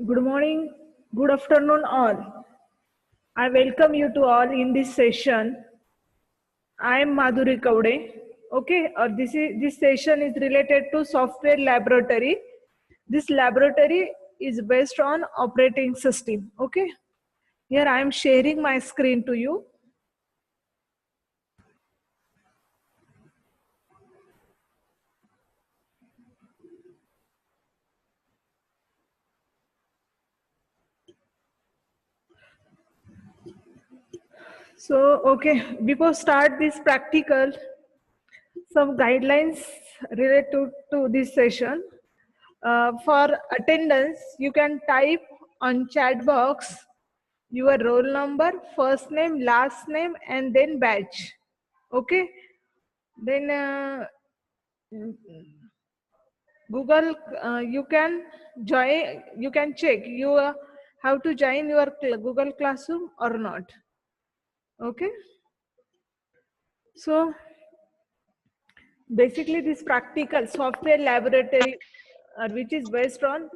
Good morning, good afternoon, all. I welcome you to all in this session. I am Madhuri Kaude. Okay, this session is related to software laboratory. This laboratory is based on operating system. Okay, here I am sharing my screen to you. So, okay, before start this practical, some guidelines related to this session. For attendance, you can type on chat box your roll number, first name, last name, and then batch. Okay. Then Google, you can join. You can check you have to join your Google Classroom or not. Okay. So basically, this practical software laboratory, which is based on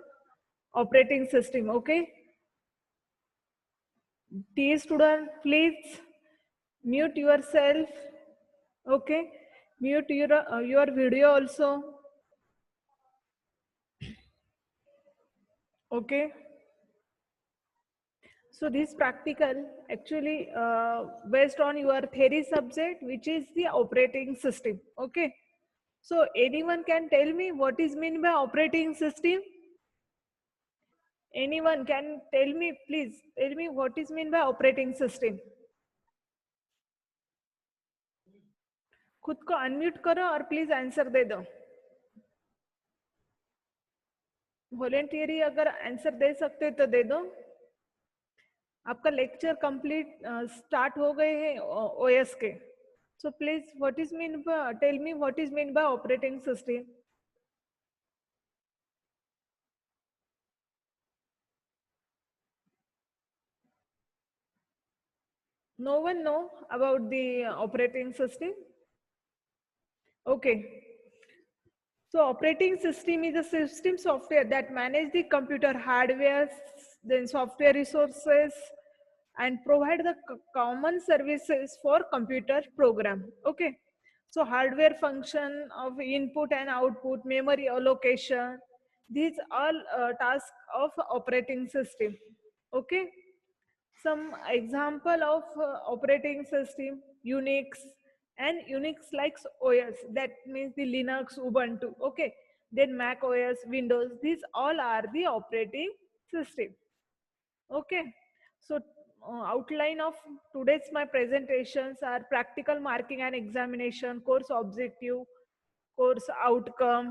operating system. Okay. Dear student, please mute yourself. Okay, mute your video also. Okay. So this practical actually based on your theory subject, which is the operating system. Okay. So anyone can tell me what is mean by operating system? Anyone can tell me, please tell me what is mean by operating system? खुद को unmute करो और please answer दे दो. Voluntary अगर answer दे सकते तो दे दो. आपका लेक्चर कंप्लीट स्टार्ट हो गए हैं ओएस के. So please what is mean by tell me what is mean by operating system. No one know about the operating system. Okay. So operating system is a system software that manage the computer hardware, then software resources, and provide the common services for computer program. Okay. So hardware function of input and output, memory allocation, these all tasks of operating system. Okay. Some example of operating system: Unix and Unix like OS, that means the Linux, Ubuntu. Okay. Then Mac OS, Windows, these all are the operating system. Okay. So outline of today's my presentations are practical marking and examination, course objective, course outcome,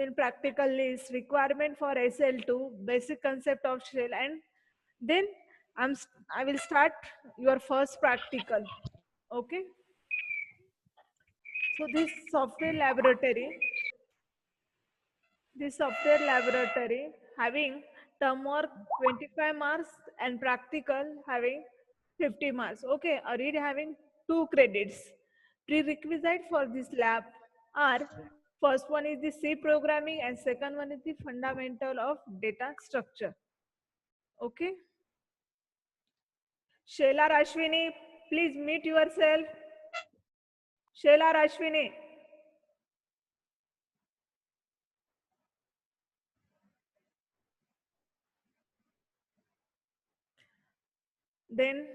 then practical list, requirement for SL2, basic concept of shell, and then I will start your first practical. Okay. So this software laboratory having term work 25 marks and practical having 50 marks. Okay, a read having 2 credits. Prerequisite for this lab are: first one is the C programming and second one is the fundamental of data structure. Okay. Sheila Rashwini, please mute yourself. Sheila Rashwini. Then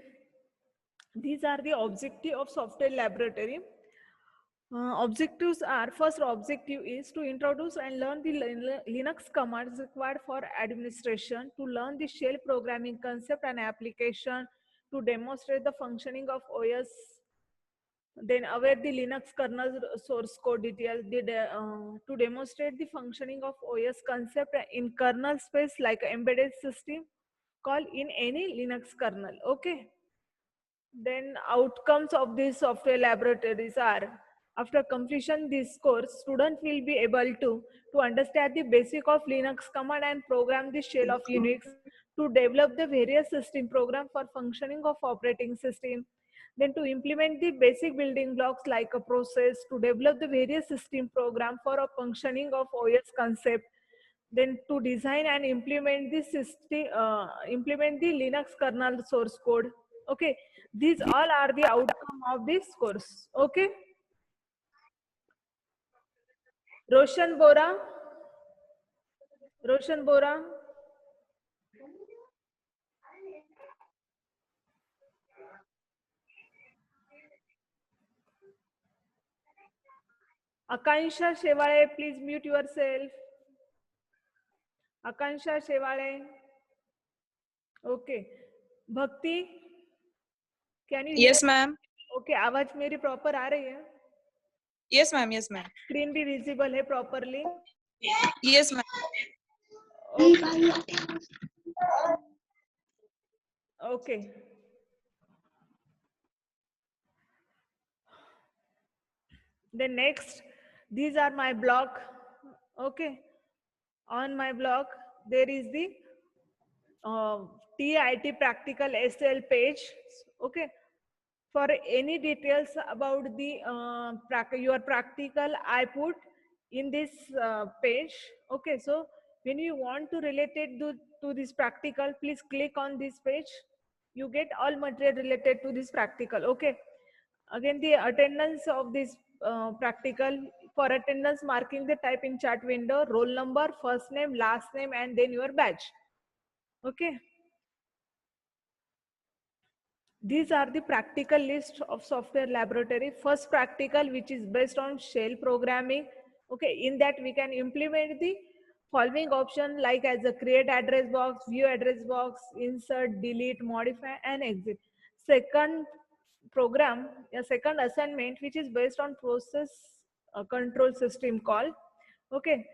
these are the objective of software laboratory. Objectives are: first objective is to introduce and learn the Linux commands required for administration, to learn the shell programming concept and application, to demonstrate the functioning of OS, then aware the Linux kernel source code details, to demonstrate the functioning of OS concept in kernel space like embedded system called in any Linux kernel. Okay. Then outcomes of these software laboratories are: after completion this course, student will be able to understand the basic of Linux command and program the shell of Unix, to develop the various system program for functioning of operating system, then to implement the basic building blocks like a process, to develop the various system program for a functioning of OS concept, Then to design and implement the system, implement the Linux kernel source code. Okay, these all are the outcome of this course. Okay, Roshan Bora, Roshan Bora, Akansha Shevale, please mute yourself. Akansha Shevale. Okay, Bhakti, can you hear? Yes, ma'am. Okay, आवाज मेरी proper आ रही है? Yes, ma'am. Yes, ma'am. Screen भी visible है properly? Yes, ma'am. Okay. Then next, these are my blog. Okay, on my blog there is the TIT practical SL page. Okay, for any details about the your practical, I put in this page. Okay, so when you want to relate it to this practical, please click on this page. You get all material related to this practical. Okay, again the attendance of this practical, for attendance marking the type in chat window roll number, first name, last name, and then your badge. Okay, these are the practical list of software laboratory. First practical, which is based on shell programming. Okay, in that we can implement the following option like as a create address box, view address box, insert, delete, modify, and exit. Second program, a second assignment, which is based on process control system call. Okay,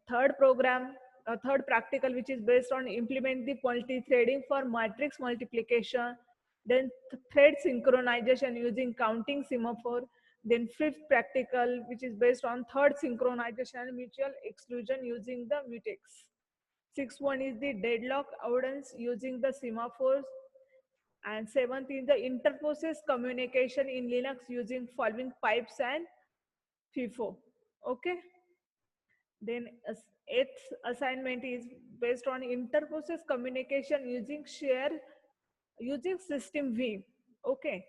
third program, a third practical, which is based on implement the multi-threading for matrix multiplication. Then thread synchronization using counting semaphore. Then fifth practical, which is based on third synchronization and mutual exclusion using the mutex. Sixth one is the deadlock avoidance using the semaphores. And seventh is the interprocess communication in Linux using following pipes and FIFO. Okay. Then eighth assignment is based on interprocess communication using share using system V. Okay,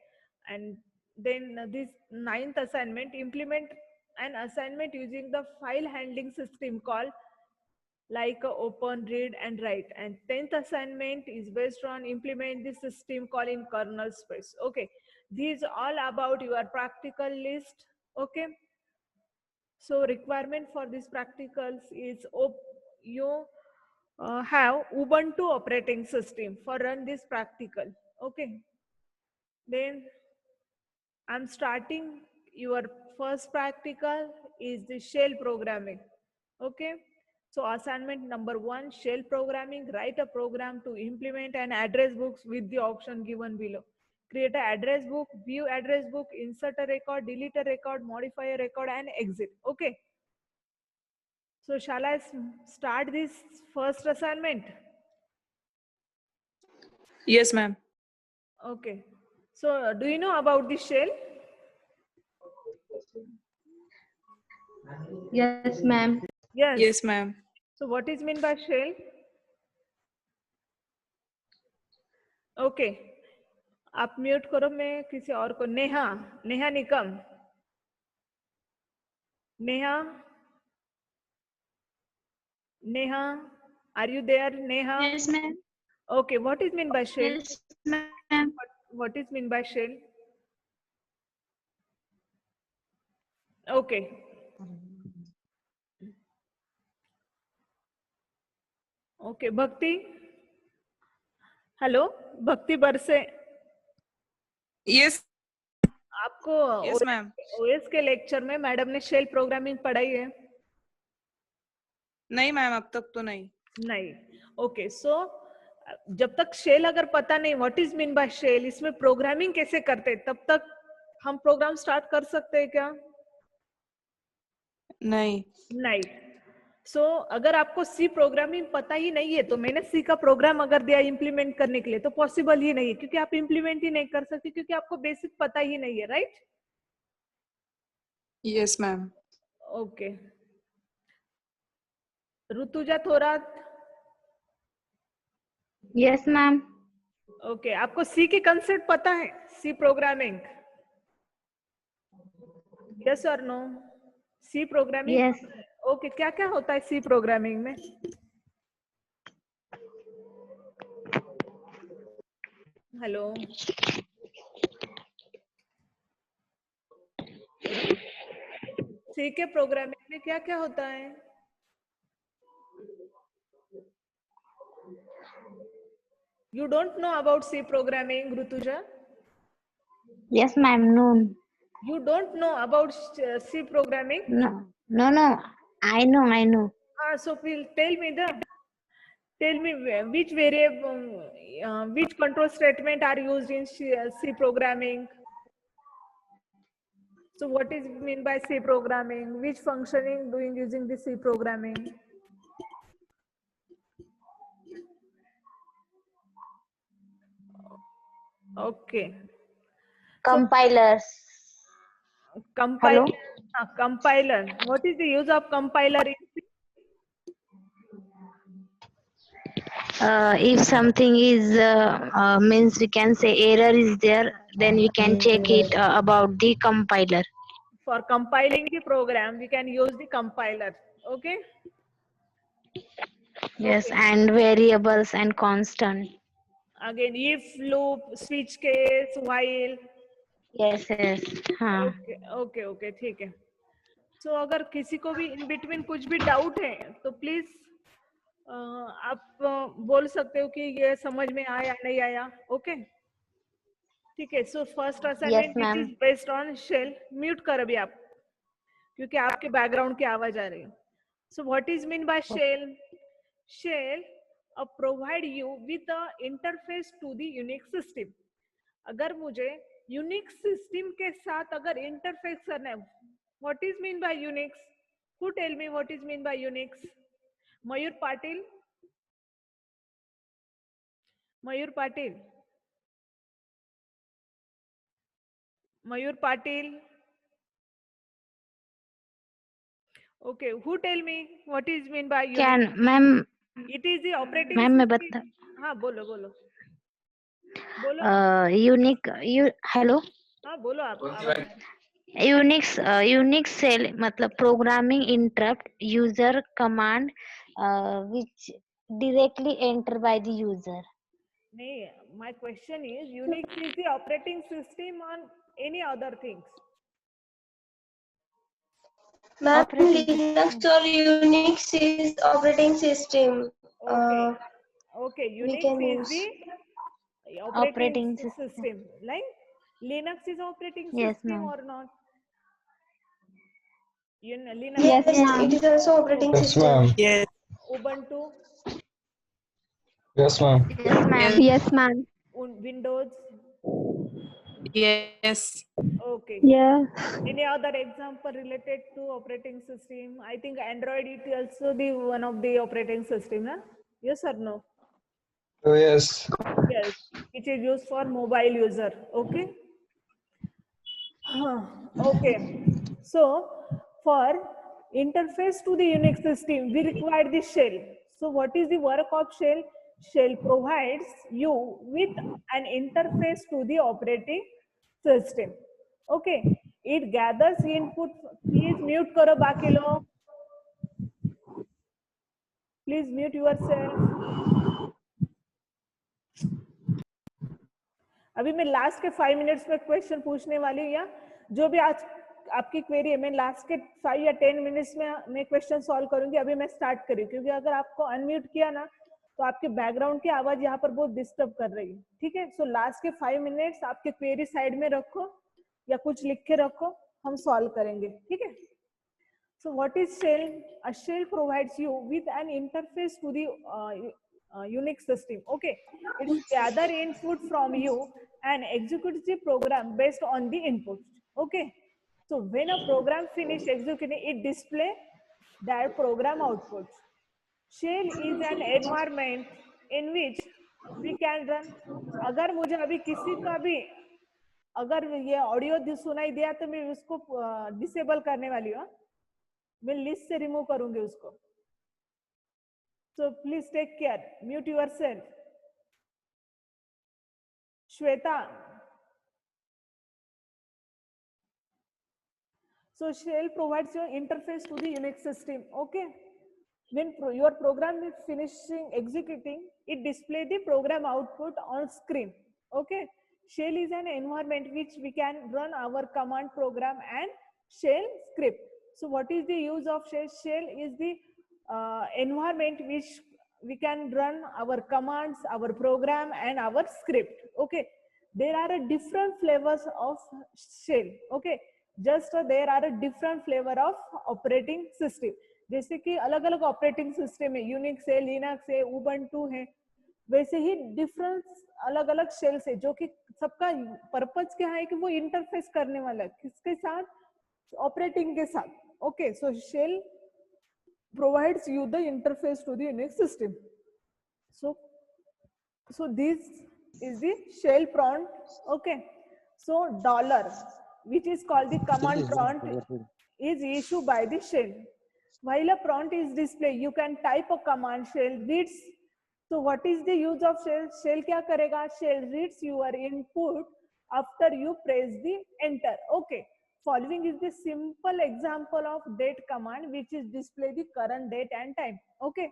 and then this ninth assignment, implement an assignment using the file handling system call like open, read, and write. And 10th assignment is based on implement the system call in kernel space. Okay, these all about your practical list. Okay, so requirement for these practicals is you have Ubuntu operating system for run this practical. Okay, then I'm starting your first practical is the shell programming. Okay, so assignment number 1, shell programming. Write a program to implement an address book with the option given below. Create an address book, view address book, insert a record, delete a record, modify a record, and exit. Okay, so shall I start this first assignment? Yes, ma'am. Okay, so do you know about the shell? Yes, ma'am. Yes. Yes, ma'am. So what is meant by shell? Okay, आप mute करो, मैं किसी और को, Neha, Neha Nikam, Neha, Neha, are you there, Neha? Yes, ma'am. Okay, what is mean by shell? Yes, ma'am. What is mean by shell? Okay. Okay, भक्ति, hello, भक्ति बरसे, Yes. आपको Yes, ma'am. ओएस के लेक्चर में मैडम ने शेल प्रोग्रामिंग पढ़ाई है? नहीं मैम, अब तक तो नहीं. नहीं. ओके, सो जब तक शेल अगर पता नहीं what is mean by shell, इसमें प्रोग्रामिंग कैसे करते, तब तक हम प्रोग्राम स्टार्ट कर सकते हैं क्या? नहीं. नहीं. सो अगर आपको सी प्रोग्रामिंग पता ही नहीं है, तो मैंने सी का प्रोग्राम अगर दिया इम्प्लीमेंट करने के लिए, तो पॉसिबल ही नहीं है, क्योंकि आप इम्प्लीमेंट ही नहीं कर सकते, क्योंकि आपको बेसिक पता ही नहीं है, right? Yes, ma'am. Okay, Rutuja Thorat. Yes, ma'am. Okay, आपको सी की कंसेप्ट पता है? सी प्रोग्रामिंग, यस और no? C programming. Yes. Okay, क्या क्या होता है सी प्रोग्रामिंग में? हेलो, सी के प्रोग्रामिंग में क्या क्या होता है? You don't know about C programming, Rutuja? Yes, ma'am. No. You don't know about C programming? No. No. No. I know. I know. So please tell me which variable, which control statement are used in C programming? So what is mean by C programming? Which functioning doing using the C programming? Okay. So Compilers. compiler. Hello. Compiler. What is the use of compiler in C? If something is means we can say error is there, then we can check it about the compiler. For compiling the program, we can use the compiler. Okay. Yes, Okay. and variables and constant. Again, if, loop, switch case, while. Yes. Yes. हाँ. Okay okay okay, ठीक है. सो अगर किसी को भी in between कुछ भी doubt है तो प्लीज आप बोल सकते हो कि ये समझ में आया नहीं आया. ओके, ठीक है. So first Yes, assignment which ma'am. Is based on shell. Mute कर अभी आप, क्योंकि आपके बैकग्राउंड की आवाज आ रही है. So what is mean by shell? Shell provide you with a interface to the Unix system. अगर मुझे यूनिक्स सिस्टम के साथ अगर इंटरफेस करना है, what is mean by Unix? Who tell me what is mean by Unix? Mayur Patil. Mayur Patil. Mayur Patil. Okay, who tell me what is mean by Can Unix? ma'am? It is the operating ma'am मैं system. बता. हाँ बोलो बोलो बोलो. Unique hello. हाँ बोलो, आप आवाज आ रही. यूनिक्स सेल मतलब programming interrupt user command which directly enter by the user. नहीं, my question is Unix is the operating system on any other things. Ma'am, Operating Linux system. or Unix is operating system. Okay, okay. We Unix can is use. the operating Operating system. system. Like Linux is operating Yes, system ma'am. or not? Linux. Yes, Yes, ma'am. it is also operating Okay. Yes, system. ma'am. Yes. Ubuntu, Yes, ma'am. Yes, ma'am. Yes. Yes, ma'am. Windows. Yes. Okay. Yes. Any other example related to operating system? I think Android is also the one of the operating system, huh? Yes or no? Oh, yes. Yes, it is used for mobile user. Okay. Okay. So for interface to the Unix system, we require the shell. So what is the work of shell? Shell provides you with an interface to the operating system. Okay. It gathers input. Please mute करो बाकी लोग. Please mute yourself. अभी मैं last के 5 minutes में question पूछने वाली हूँ, या जो भी आज आपकी क्वेरी है मैं लास्ट के 5 या 10 मिनट्स में मैं क्वेश्चन सॉल्व करूंगी. अभी मैं स्टार्ट करी, क्योंकि अगर आपको अनम्यूट किया ना तो आपके बैकग्राउंड की आवाज यहाँ पर बहुत डिस्टर्ब कर रही है. ठीक है. सो लास्ट के 5 मिनट्स आपके क्वेरी साइड में रखो या कुछ लिख के रखो, हम सॉल्व करेंगे. ठीक है. So what is shell? A shell provides you with an interface to the Unix system. Okay, it gather input from you and executes the program based on the input. Okay, so when a program finish executing, it display that program output. Shell is an environment in which we can run. अगर मुझे अभी किसी का भी अगर ये audio सुनाई दिया तो मैं उसको डिसेबल करने वाली हूँ. मैं लिस्ट से रिमूव करूंगी उसको. So please take care. Mute yourself. Shweta. So shell provides your interface to the Unix system. Okay. When your program is finishing executing, it displays the program output on screen. Okay. Shell is an environment which we can run our command program and shell script. So what is the use of shell? Shell is the environment which we can run our commands, our program and our script. Okay. There are a different flavors of shell. Okay. Just there are a different flavor of operating system. जैसे कि अलग अलग operating system है, Unix है, Linux है, Ubuntu है, वैसे ही difference अलग अलग शेल्स है, जो कि सबका पर्पस क्या है कि वो इंटरफेस करने वाला है किसके साथ, ऑपरेटिंग के साथ. Okay, so shell provides you the interface to the Unix system. So this is the shell prompt. Okay, so dollar, which is called the command prompt, is issued by the shell. While a prompt is displayed, you can type a command. Shell reads. So what is the use of shell? Shell क्या करेगा? Shell reads your input after you press the enter. Okay. Following is the simple example of date command, which is display the current date and time. Okay.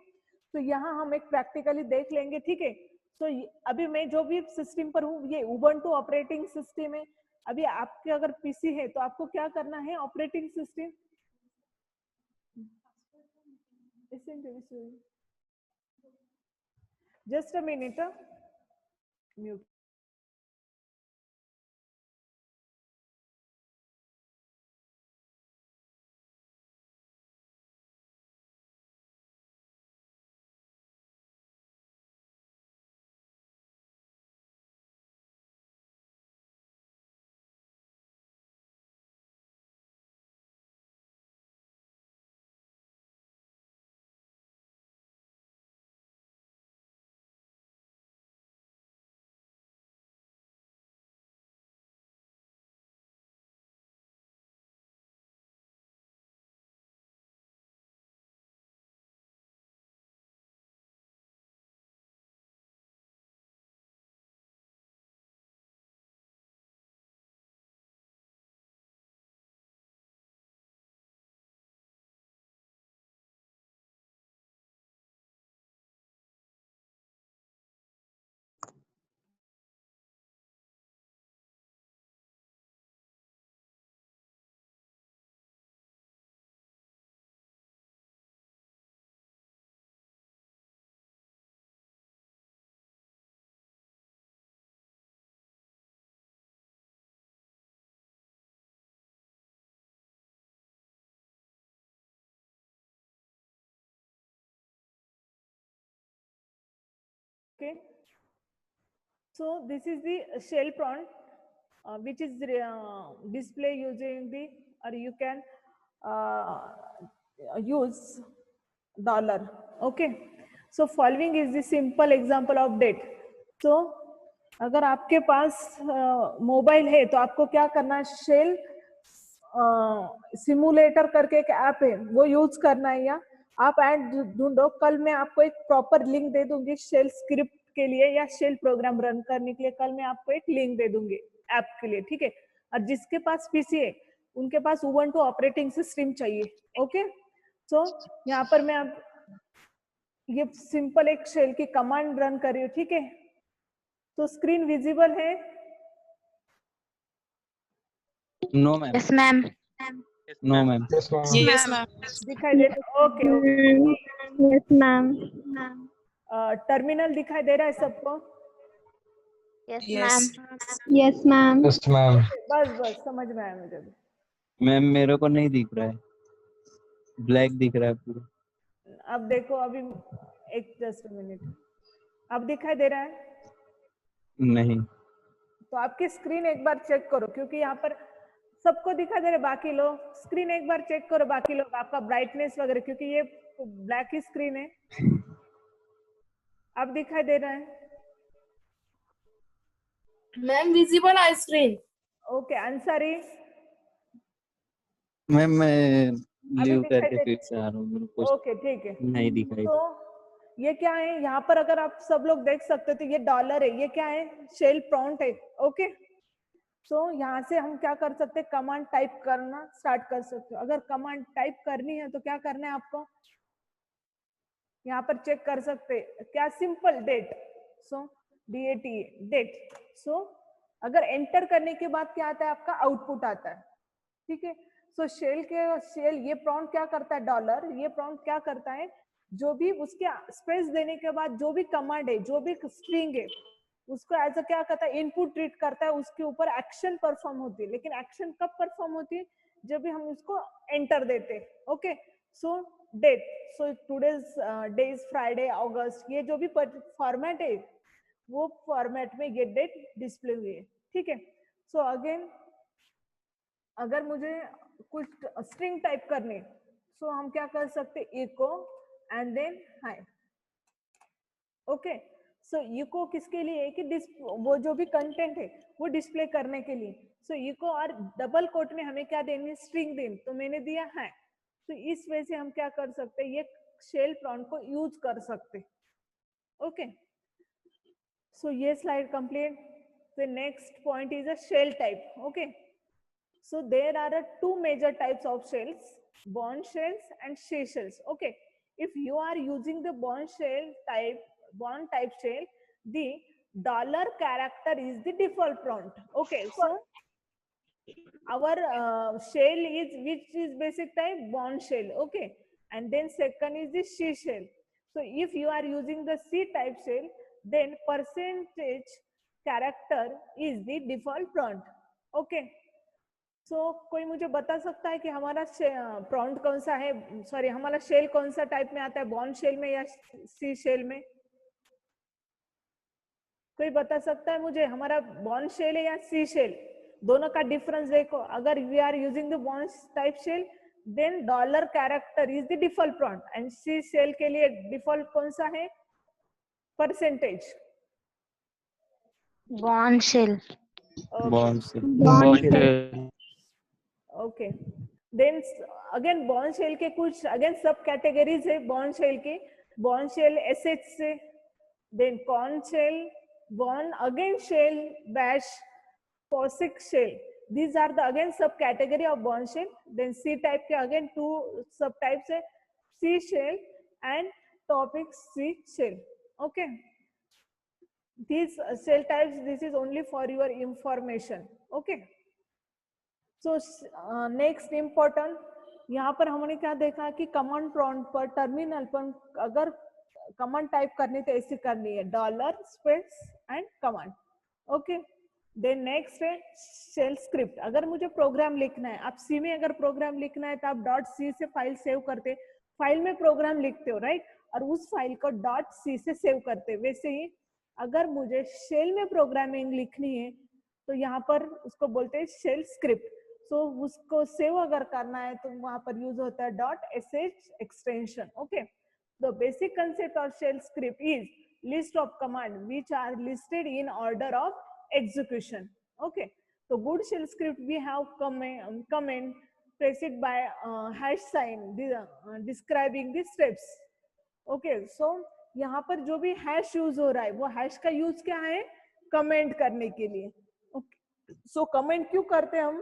तो यहाँ हम एक practically देख लेंगे, ठीक है. तो अभी मैं जो भी सिस्टम पर हूँ, ये उबंटू ऑपरेटिंग सिस्टम है. अभी आपके अगर पीसी है तो आपको क्या करना है, operating system just a minute. Mute. Okay, so this is the shell prompt, which is display using the, or you can use dollar. Okay, so following is the simple example of date. So अगर आपके पास mobile है तो आपको क्या करना है, shell simulator करके एक ऐप है वो यूज करना है, या आप ऐड ढूंढो. कल मैं आपको एक प्रॉपर लिंक दे दूंगी शेल स्क्रिप्ट के लिए या शेल प्रोग्राम रन करने के लिए. कल मैं आपको एक लिंक दे दूंगी ऐप के लिए, ठीक है. और जिसके पास पीसी है उनके पास उबंटू ऑपरेटिंग सिस्टम चाहिए. ओके, सो यहाँ पर मैं आप ये सिंपल एक शेल की कमांड रन कर रही हूँ, ठीक है. तो स्क्रीन विजिबल है? No ma'am. Yes, ma'am. No ma'am. Yes, ma'am. दिखाई दे रहा है? ओके. Yes, ma'am. टर्मिनल दिखाई दे रहा है सबको? Yes, Yes. ma'am. Yes, ma'am. Yes, ma'am. बस समझ में आया मुझे. मैम मेरे को नहीं दिख रहा है, ब्लैक दिख रहा है पूरा. अब देखो, अभी एक जस्ट मिनट, अब दिखाई दे रहा है? नहीं. तो आपकी स्क्रीन एक बार चेक करो, क्योंकि यहाँ पर सबको दिखा दे रहे, बाकी लोग स्क्रीन एक बार चेक करो, बाकी लोग आपका ब्राइटनेस वगैरह, क्योंकि ये ब्लैक ही स्क्रीन है. अब दिखाई दे रहा है? Ma'am, visible on screen. Okay. Ansari? Ma'am मैं अभी लीव दिखाई करके दे? फिर से आ रहा हूँ, मेरे को ओके, ठीक है. नहीं दिखाई. तो ये क्या है, यहाँ पर अगर आप सब लोग देख सकते हो तो ये डॉलर है, ये क्या है, शेल प्रॉम्प्ट है। ओके, सो यहाँ से हम क्या कर सकते हैं, कमांड टाइप करना स्टार्ट कर सकते हो। अगर कमांड टाइप करनी है तो क्या करना है आपको, यहाँ पर चेक कर सकते हैं क्या, सिंपल डेट, सो DAT डेट। सो अगर एंटर करने के बाद क्या आता है, आपका आउटपुट आता है। ठीक है, सो शेल ये प्रॉम्प्ट क्या करता है, डॉलर, ये प्रॉम्प्ट क्या करता है, जो भी उसके स्पेस देने के बाद जो भी कमांड है, जो भी स्ट्रिंग है, उसको एज अ क्या करता है, इनपुट ट्रीट करता है, उसके ऊपर एक्शन परफॉर्म होती है। लेकिन एक्शन कब परफॉर्म होती है, जब भी हम उसको एंटर देते हैं। Okay, so date, so today's day is Friday August, ये जो भी फॉर्मेट है वो फॉर्मेट में ये डेट डिस्प्ले हुई है। ठीक है, सो अगेन अगर मुझे कुछ स्ट्रिंग टाइप करनी, सो हम क्या कर सकते, echo and then hi. Okay, so echo किसके लिए है कि वो जो भी कंटेंट है वो डिस्प्ले करने के लिए। सो इको और डबल कोट में हमें क्या देनी, स्ट्रिंग देनी, तो मैंने दिया है। तो इस वजह से हम क्या कर सकते हैं, ये शेल प्रॉम्प्ट को यूज कर सकते। ओके, सो ये slide complete. The next point is a shell type. Okay, so there are two major types of shells, bond shells and she shells. Okay, if you are using the bond type shell, the dollar character is the default prompt. Okay, so our shell is, which is basic type, bond shell. Okay, and then second is the she shell. So if you are using the C type shell, then percentage character is the default prompt. Okay, so कोई मुझे बता सकता है कि हमारा prompt कौन सा है, सॉरी हमारा शेल कौन सा टाइप में आता है, बॉन्ड शेल में या सी शेल में? कोई बता सकता है मुझे, हमारा बॉन्ड शेल है या सी शेल? दोनों का डिफरेंस देखो। अगर we are using the bond type shell, then dollar character is the default prompt, and C shell के लिए डिफॉल्ट कौन सा है, परसेंटेज। Bond shell. बॉन्ड से okay, then again bond shell के कुछ अगेन सब कैटेगरीज है बॉन्ड शेल के। बॉन्ड शेल एसएच से, then Korn shell, bond again shell, bash, POSIX shell, these are the again sub category of bond shell. Then C type के again two sub types है, C shell and topic C shell. Okay, these shell types, this is only for your information. Okay, so next important, यहाँ पर हमने क्या देखा कि command prompt पर terminal पर अगर कमांड टाइप करनी तो ऐसी करनी है, dollar space and command. Okay, then next है शेल स्क्रिप्ट। अगर मुझे प्रोग्राम लिखना है, आप सी में अगर प्रोग्राम लिखना है तो आप .c से फाइल सेव करते, फाइल में प्रोग्राम लिखते हो राइट, और उस फाइल को .c से सेव करते। वैसे ही अगर मुझे शेल में प्रोग्रामिंग लिखनी है तो यहाँ पर उसको बोलते हैं शेल स्क्रिप्ट। सो उसको सेव अगर करना है तो वहां पर यूज होता है .sh extension. Okay, the basic concept of shell script is list of command which are listed in order of execution. Okay, so good shell script we have comment preceded by hash sign describing the steps. Okay, so यहाँ पर जो भी hash use हो रहा है वो hash का use क्या है, कमेंट करने के लिए। okay, so कमेंट क्यों करते हैं हम,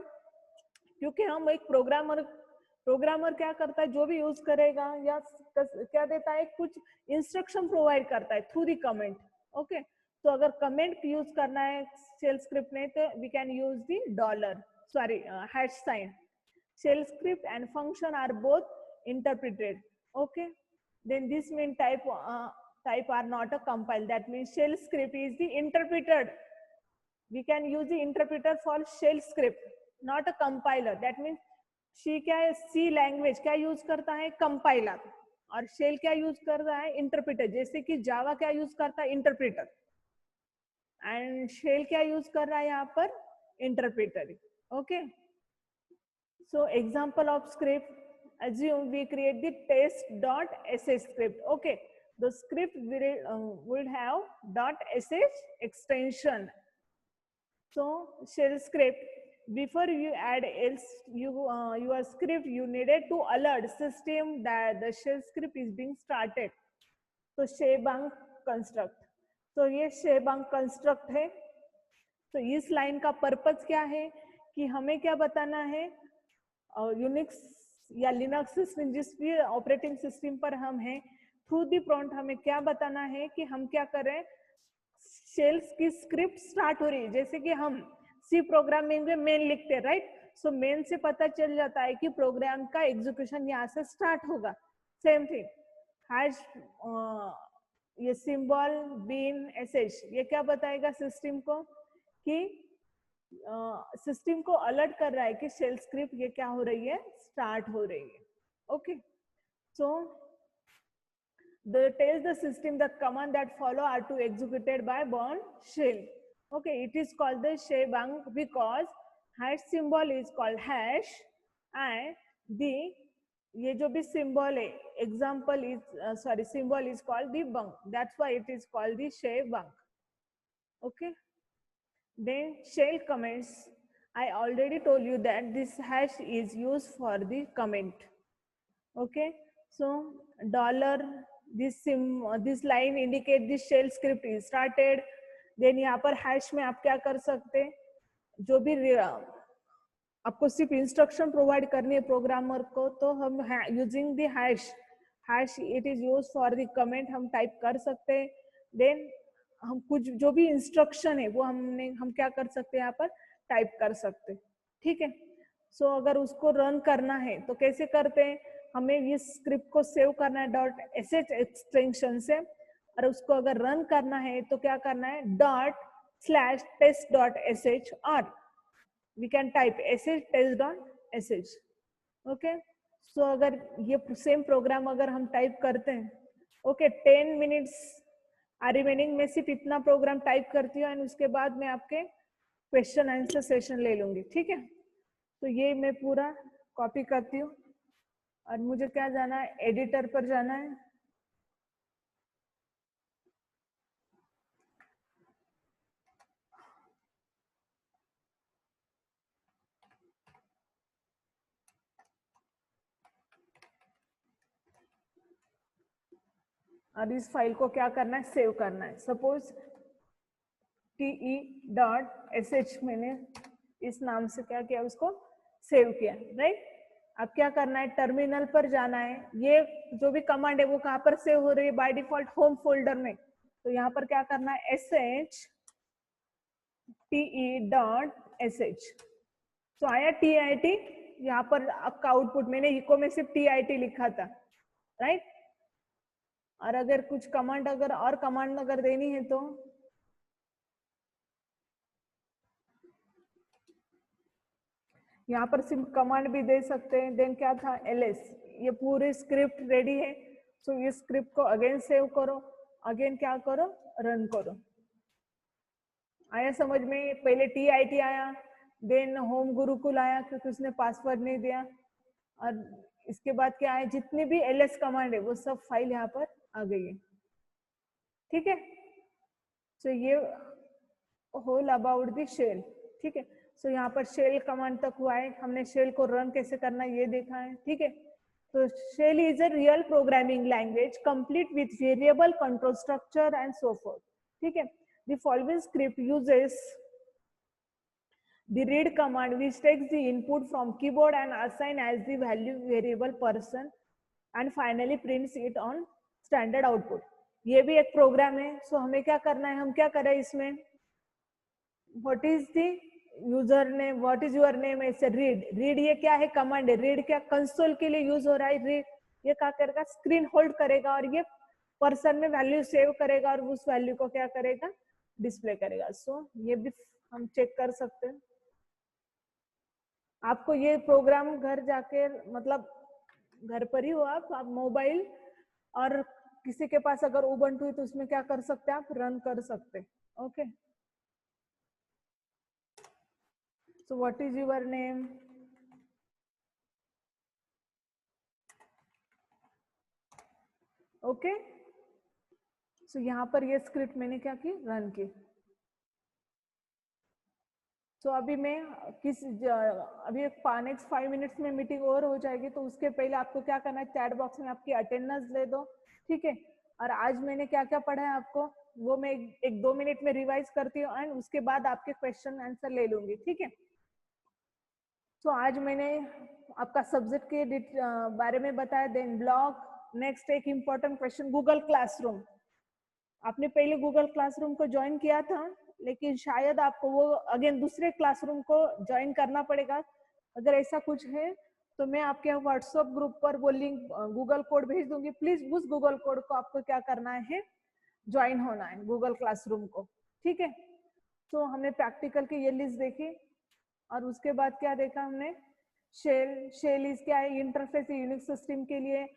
क्योंकि हम एक प्रोग्रामर क्या करता है, जो भी यूज करेगा या क्या देता है, कुछ इंस्ट्रक्शन प्रोवाइड करता है थ्रू दी कमेंट। ओके, तो अगर कमेंट यूज करना है शेल स्क्रिप्ट में तो we can use the hash sign. Shell script and function are both interpreted. Okay, then this mean type are not a compile, that means shell script is the interpreted, we can use the interpreter for shell script, not a compiler. that means सी क्या है, सी language क्या use करता है, compiler, और shell क्या use कर रहा है, इंटरप्रेटर। जैसे कि जावा क्या यूज करता है, इंटरप्रेटर, एंड शेल क्या यूज कर रहा है यहाँ पर, interpreter. Okay, so example of script, assume we create the test.sh script. Okay, the script will have .sh extension. So shell script, before you add else your script, you needed to alert system that the shell script is being started. तो shebang construct, तो ये shebang construct है। तो इस line का purpose क्या है कि हमें क्या बताना है, यूनिक्स या लिनक्स सिस्टम जिस भी ऑपरेटिंग सिस्टम पर हम हैं, थ्रू दी प्रॉम्प्ट हमें क्या बताना है कि हम क्या करें, शेल्स की स्क्रिप्ट स्टार्ट हो रही है। जैसे कि हम सी प्रोग्रामिंग में मेन लिखते हैं, राइट, सो मेन से पता चल जाता है कि प्रोग्राम का एग्जीक्यूशन यहाँ से स्टार्ट होगा। सेम थिंग हैश, ये सिंबल बीन एसएच ये क्या बताएगा सिस्टम को कि सिस्टम को अलर्ट कर रहा है कि शेल स्क्रिप्ट ये क्या हो रही है, स्टार्ट हो रही है। Okay, so tells the system the command that follow are to executed by bourne shell. Okay, it is called the shebang because hash symbol is called hash and the ये जो भी symbol है example is symbol is called the bunk, that's why it is called the shebang. Okay, then shell comments, I already told you that this hash is used for the comment. Okay, so dollar this line indicate this shell script is started. then यहाँ पर hash में आप क्या कर सकते हैं, जो भी आपको सिर्फ इंस्ट्रक्शन प्रोवाइड करनी है प्रोग्रामर को, तो हम using the hash it is use for the comment हम टाइप कर सकते हैं। देन हम कुछ जो भी इंस्ट्रक्शन है वो हम क्या कर सकते हैं यहाँ पर टाइप कर सकते हैं। ठीक है, सो अगर उसको रन करना है तो कैसे करते हैं, हमें ये स्क्रिप्ट को सेव करना है .sh एक्सटेंशन से, और उसको अगर रन करना है तो क्या करना है ./test.sh और we can type sh test.sh। Okay, so अगर ये सेम प्रोग्राम अगर हम टाइप करते हैं, ओके 10 मिनट्स रिमेनिंग, मैं सिर्फ इतना प्रोग्राम टाइप करती हूँ एंड उसके बाद मैं आपके क्वेश्चन आंसर सेशन ले लूंगी। ठीक है, तो ये मैं पूरा कॉपी करती हूँ और मुझे क्या जाना है, एडिटर पर जाना है। और इस फाइल को क्या करना है, सेव करना है। सपोज te.sh मैंने इस नाम से क्या किया, उसको सेव किया, राइट। अब क्या करना है, टर्मिनल पर जाना है। ये जो भी कमांड है वो कहाँ पर सेव हो रही है, बाय डिफॉल्ट होम फोल्डर में। तो यहाँ पर क्या करना है, sh.te.sh। तो आया TIT, यहाँ पर आपका आउटपुट, मैंने इको में सिर्फ TIT लिखा था, राइट। और अगर कुछ कमांड और कमांड अगर देनी है तो यहाँ पर सिर्फ कमांड भी दे सकते हैं। देन क्या था, ls, ये पूरी स्क्रिप्ट रेडी है। सो ये स्क्रिप्ट को अगेन सेव करो, अगेन क्या करो, रन करो। आया समझ में, पहले TIT आया, देन होम गुरुकुल आया क्योंकि उसने पासवर्ड नहीं दिया, और इसके बाद क्या है, जितनी भी ls कमांड है वो सब फाइल यहाँ पर आ गई है। ठीक है, सो ये होल अबाउट द शेल। ठीक है, सो यहाँ पर शेल कमांड तक हुआ है, हमने शेल को रन कैसे करना है ये देखा है। ठीक है, तो shell is a real programming language complete with variable control structure and so forth. ठीक है, the following script uses the read command which takes the input from keyboard and assign as the value variable person and finally prints it on standard output। ये भी एक programme है। सो हमें क्या करना है, हम क्या करें इसमें, what is the user name, what is your name, ऐसे रीड ये क्या है, कमांड है। रीड क्या कंसोल के लिए यूज हो रहा है, रीड ये क्या करेगा, स्क्रीन होल्ड करेगा और ये पर्सन में वैल्यू सेव करेगा और उस वैल्यू को क्या करेगा, डिस्प्ले करेगा। सो ये भी हम चेक कर सकते हैं। आपको ये प्रोग्राम घर जाके, मतलब घर पर ही हो आप मोबाइल और किसी के पास अगर उबंटू है तो उसमें क्या कर सकते हैं, आप रन कर सकते हैं। Okay, so what is your name, okay. So यहाँ पर ये स्क्रिप्ट मैंने क्या की, रन की। तो अभी मैं अभी एक नेक्स्ट 5 मिनट्स में मीटिंग और हो जाएगी, तो उसके पहले आपको क्या करना है, चैट बॉक्स में आपकी अटेंडेंस ले दो। ठीक है, और आज मैंने क्या क्या पढ़ा है आपको वो मैं एक 2 मिनट में रिवाइज करती हूँ एंड उसके बाद आपके क्वेश्चन आंसर ले लूंगी, ठीक है। तो आज मैंने आपका सब्जेक्ट के बारे में बताया, देन ब्लॉक। नेक्स्ट एक इम्पोर्टेंट क्वेश्चन, गूगल क्लासरूम। आपने पहले गूगल क्लासरूम को ज्वाइन किया था, लेकिन शायद आपको वो अगेन दूसरे क्लासरूम को ज्वाइन करना पड़ेगा। अगर ऐसा कुछ है तो मैं आपके व्हाट्सएप ग्रुप पर वो लिंक गूगल कोड भेज दूंगी। प्लीज उस गूगल कोड को आपको क्या करना है, ज्वाइन होना है गूगल क्लासरूम को, ठीक है। तो हमने प्रैक्टिकल की ये लिस्ट देखी और उसके बाद क्या देखा हमने, शेल इज क्या है, इंटरफेस यूनिक्स सिस्टम के लिए।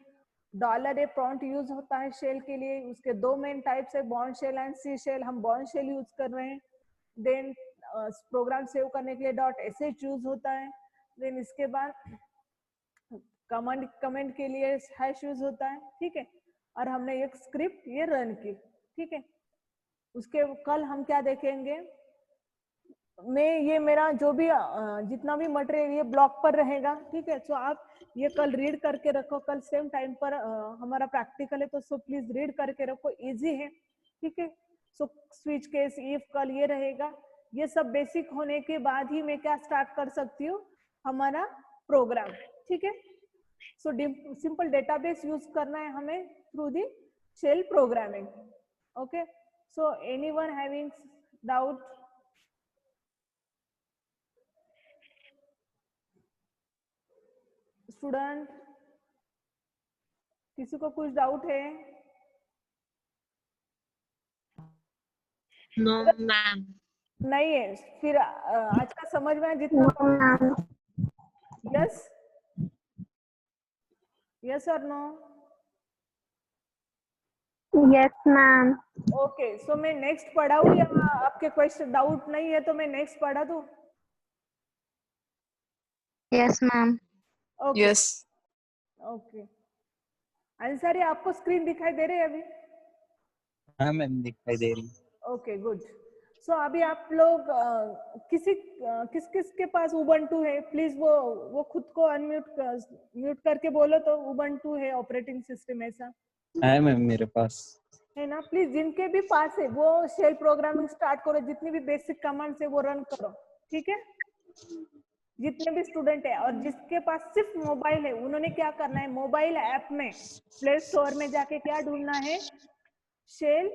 डॉलर ए प्रॉम्प्ट यूज होता है शेल के लिए, उसके 2 मेन टाइप्स है, bond shell and C shell. हम बॉन्ड शेल यूज कर रहे हैं। देन प्रोग्राम सेव करने के लिए .sh यूज होता है। देन इसके बाद कमेंट के लिए हैश यूज होता है, ठीक है। और हमने एक स्क्रिप्ट ये रन की, ठीक है। उसके कल हम क्या देखेंगे, मैं ये मेरा जो भी जितना भी मटेरियल ये ब्लॉग पर रहेगा, ठीक है। सो आप ये कल रीड करके रखो, कल सेम टाइम पर हमारा प्रैक्टिकल है, तो सो प्लीज रीड करके रखो, इजी है, ठीक है। सो स्विच केस, इफ, कल ये रहेगा। ये सब बेसिक होने के बाद ही मैं क्या स्टार्ट कर सकती हूँ, हमारा प्रोग्राम, ठीक है। सो सिंपल डेटाबेस यूज करना है हमें through the shell programming, okay. So anyone having doubt? Student, किसी को कुछ डाउट है? No, ma'am. नहीं है, फिर आज का समझ में जितना यस यस और नो? Yes, ma'am. ओके, सो मैं नेक्स्ट पढ़ाऊँ या आपके क्वेश्चन डाउट नहीं है तो मैं नेक्स्ट पढ़ा दूँ? Yes, ma'am. Okay yes okay. Ansari, आपको स्क्रीन दिखाई दे रही है अभी? हाँ मैम, दिखाई दे रही। Okay good. सो अभी आप लोग किस किस के पास उबंटू है, प्लीज वो खुद को म्यूट करके बोलो तो उबंटू है ऑपरेटिंग सिस्टम, ऐसा है मैम मेरे पास। है ना। प्लीज जिनके भी पास है वो शेल प्रोग्रामिंग स्टार्ट करो, जितनी भी बेसिक कमांड्स है वो रन करो, ठीक है। जितने भी स्टूडेंट है और जिसके पास सिर्फ मोबाइल है उन्होंने क्या करना है, मोबाइल ऐप में प्ले स्टोर में जाके क्या ढूंढना है, शेल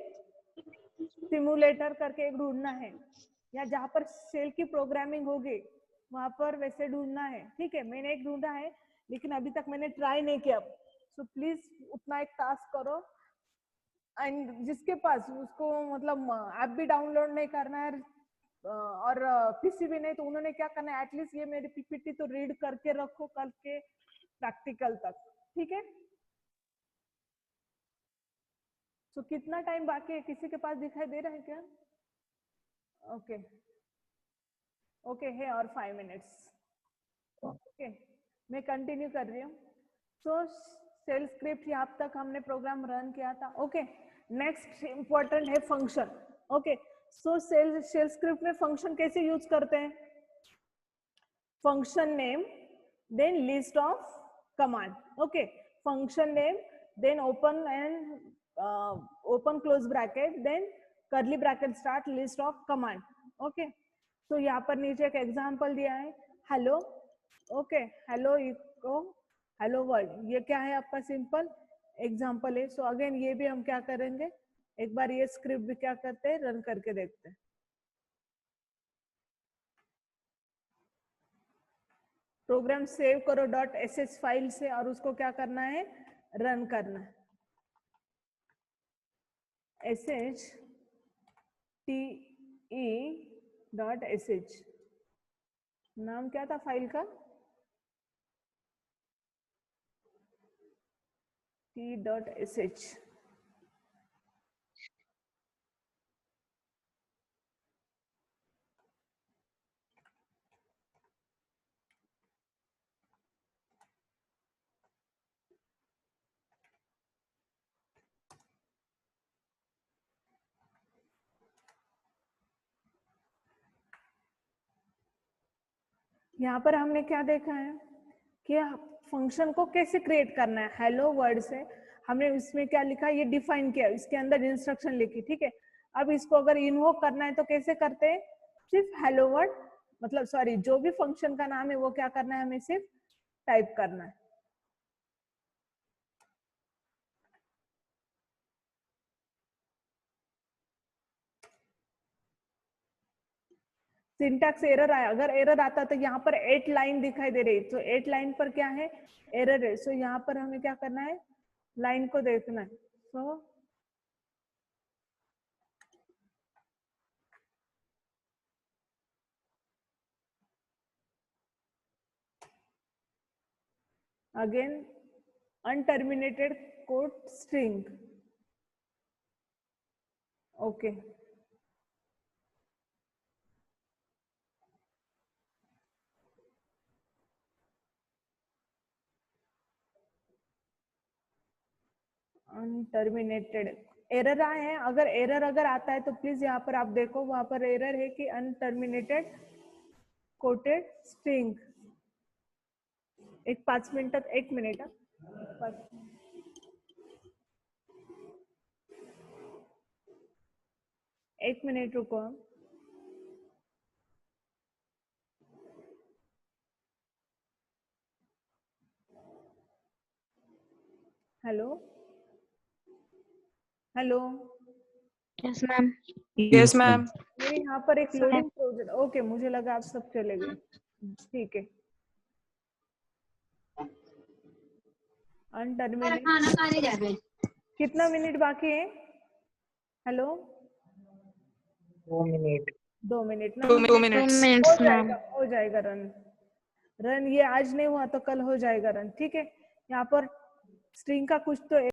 सिमुलेटर करके एक ढूंढना है, या जहां पर शेल की प्रोग्रामिंग होगी वहां पर वैसे ढूंढना है, ठीक है। मैंने एक ढूंढा है लेकिन अभी तक मैंने ट्राई नहीं किया, सो प्लीज उतना एक टास्क करो। एंड जिसके पास उसको मतलब ऐप भी डाउनलोड नहीं करना है और पीसी भी नहीं, तो उन्होंने क्या करना है, एटलीस्ट ये मेरी पीपीटी तो रीड करके रखो कल के प्रैक्टिकल तक, ठीक है। तो कितना टाइम बाकी है, किसी के पास दिखाई दे रहा है क्या? ओके ओके है, और 5 मिनट्स, ओके। मैं कंटिन्यू कर रही हूँ। तो शेल स्क्रिप्ट यहाँ तक हमने प्रोग्राम रन किया था, ओके। नेक्स्ट इंपॉर्टेंट है function, okay. So shell script में फंक्शन कैसे यूज करते हैं, function name then list of command, okay. Function name then open close bracket then curly bracket start list of command, okay. तो यहाँ पर नीचे एक एग्जांपल दिया है, hello, okay, hello echo hello world, ये क्या है आपका सिंपल एग्जांपल है। सो अगेन ये भी हम क्या करेंगे, एक बार ये स्क्रिप्ट भी क्या करते हैं, रन करके देखते हैं। प्रोग्राम सेव करो .sh फाइल से और उसको क्या करना है, रन करना है। shte.sh नाम क्या था फाइल का, t.sh। यहाँ पर हमने क्या देखा है कि फंक्शन को कैसे क्रिएट करना है, हेलो वर्ड से हमने इसमें क्या लिखा, ये डिफाइन किया, इसके अंदर इंस्ट्रक्शन लिखी, ठीक है। अब इसको अगर इन्वोक करना है तो कैसे करते हैं, सिर्फ हेलो वर्ड, मतलब सॉरी, जो भी फंक्शन का नाम है वो क्या करना है, हमें सिर्फ टाइप करना है। सिंटैक्स एरर आया, अगर एरर आता तो यहाँ पर 8 लाइन दिखाई दे रही, तो 8 लाइन पर क्या है, एरर है। सो यहाँ पर हमें क्या करना है, लाइन को देखना है। So again unterminated quote string, okay. Unterminated error आए हैं, अगर एरर अगर आता है तो प्लीज यहाँ पर आप देखो, वहां पर एरर है कि अनटर्मिनेटेड कोटेड स्ट्रिंग। एक 5 मिनट, 1 मिनट, 1 मिनट रुको। Hello hello, Yes, ma'am. Yes ma'am. मेरे यहाँ पर एक लोडिंग प्रोजेक्ट, ओके, मुझे लगा आप सब चले गए, ठीक है। अनटर्मिनेटेड, कितना मिनट बाकी है, हेलो, 2 मिनट। 2 मिनट ना, 2 2 मिनट्स। minutes, ma'am. हो जाएगा रन, ये आज नहीं हुआ तो कल हो जाएगा रन, ठीक है। यहाँ पर स्ट्रिंग का कुछ तो